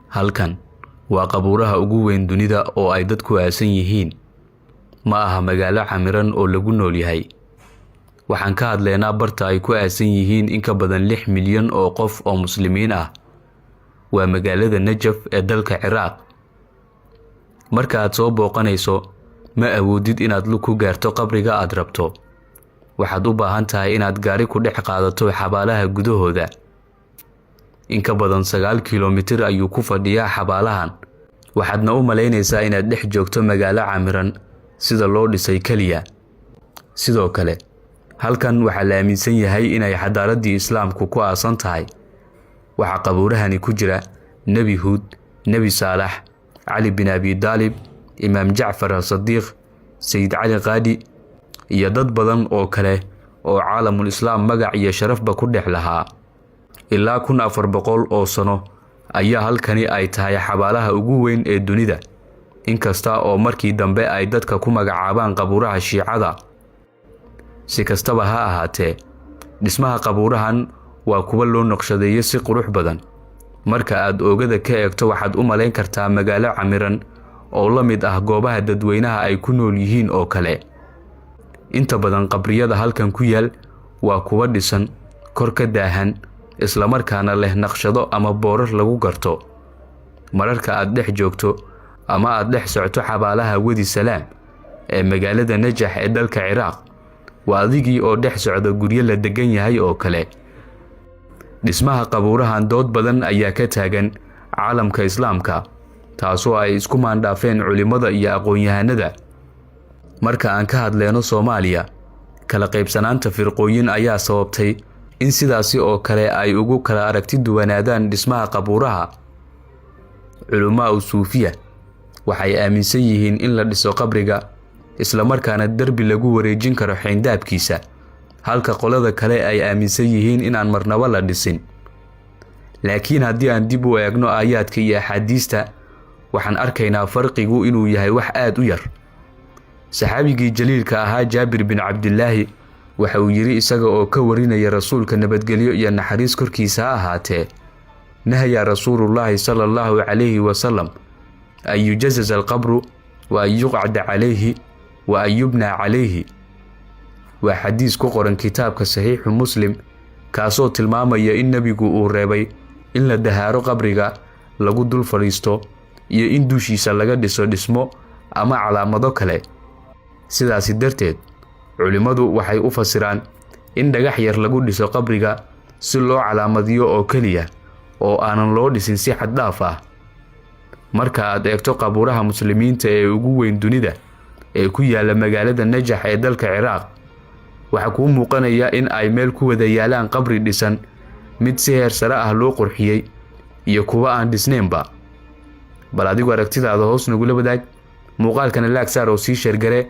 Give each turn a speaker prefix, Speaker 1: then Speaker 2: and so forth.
Speaker 1: Halkan waa qabuuraha ugu weyn dunida oo ay dadku aasan yihiin. Ma aha magaalo camiran oo lagu nool yahay. Waxaan ka hadlaynaa barta ay ku aasan yihiin in ka badan 6 milyan oo qof oo muslimiin ah. Waa magaalada Najaf ee dalka Ciraaq. Marka aad soo booqanayso, ma awoodid inaad lug ku gaarto qabriga aad rabto. Waxaad u baahan tahay inaad gaari ku dhex qaadato xabaalaha gudahooda. In ka badan 9 kiiloomitir ayuu ku fadhiyaa xabaalahan. Waxaadna u malaynaysaa inaad dhex joogto magaalo camiran sida loo dhisay kaliya. Sidoo kale, halkan waxaa la aaminsan yahay inay xadaaradii Islaamku ku aasan tahay. Waxaa qabuurahani ku jira Nabi Huud, Nabi Saalax, Ali bin Abi Talib, Imaam Jacfar as-Sadiq, Sayid Cali Qaadi iyo dad badan oo kale oo caalamul Islaam magac iyo sharafba ku dhex lahaa. Ilaa 1400 oo sano ayaa halkani ay tahay xabaalaha ugu weyn ee dunida. Inkasta oo markii dambe ay dadka ku magacaabaan qabuuraha Shiicada. Si kastaba ha ahaatee, dhismaha qabuurahan waa kuwa loo naqshadeeyay si qurux badan. Marka aad oogada ka eegto waxaad u malayn kartaa magaalo camiran oo la mid ah goobaha dadweynaha ay ku nool yihiin oo kale. Inta badan qabriyada halkan ku yaal waa kuwa dhisan kor ka daahan, isla markaana leh naqshado ama boorar lagu garto. Mararka aad dhex joogto ama aad dhex socoto xabaalaha Wadi Salaam ee magaalada Najaf ee dalka Ciraaq, waa adigii oo dhex socda guryo la degan yahay oo kale. Dhismaha qabuurahan dood badan ayaa ka taagan caalamka Islaamka, taasoo ay isku maandhaafeen culimada iyo aqoon-yahanada. Marka aan ka hadlayno Soomaaliya, kala qaybsanaanta firqooyin ayaa sababtay in sidaasi oo kale ay ugu kala aragti duwanaadaan dhismaha qabuuraha. Culumaa Suufiya waxay aaminsan yihiin in la dhiso qabriga isla markaana darbi lagu wareejin karo xeyndaabkiisa, halka qolada kale ay aaminsan yihiin in aan marnaba la dhisin. Laakiin haddii aan dib u eegno aayaadka iyo axaadiista, waxaan arkaynaa farqigu inuu yahay wax aad u yar. Saxaabigii jaliilka ahaa Jaabir bin Cabdillaahi waxa uu yiri isaga oo ka warinaya rasuulka nabadgelyo iyo naxariis korkiisa ha ahaatee: nahya rasuulullaahi sallallahu alayhi wa sallam an yujazzaza al-qabru wa an yuqcada calayhi wa an yubna calayhi. waa xadiis ku qoran kitaabka saxiixu Muslim, kaasoo tilmaamaya in nabigu uu reebay in la dahaaro qabriga, lagu dul fadhiisto iyo in dushiisa laga dhiso dhismo ama calaamado kale. Sidaasi darteed, culimadu waxay u fasiraan in dhagax yar lagu dhiso qabriga si loo calaamadiyo oo kaliya, oo aanan loo dhisin si xad dhaaf ah. Marka aad eegto qabuuraha muslimiinta ee ugu weyn dunida ee ku yaala magaalada Najaf ee dalka Ciraaq, waxa kuu muuqanaya in ay meel ku wada yaalaan qabri dhisan, mid si heer sare ah loo qurxiyay iyo kuwa aan dhisnaynba. Bal adigu aragtidaada hoos nagula wadaag, muuqaalkana laag saar oo sii share gare.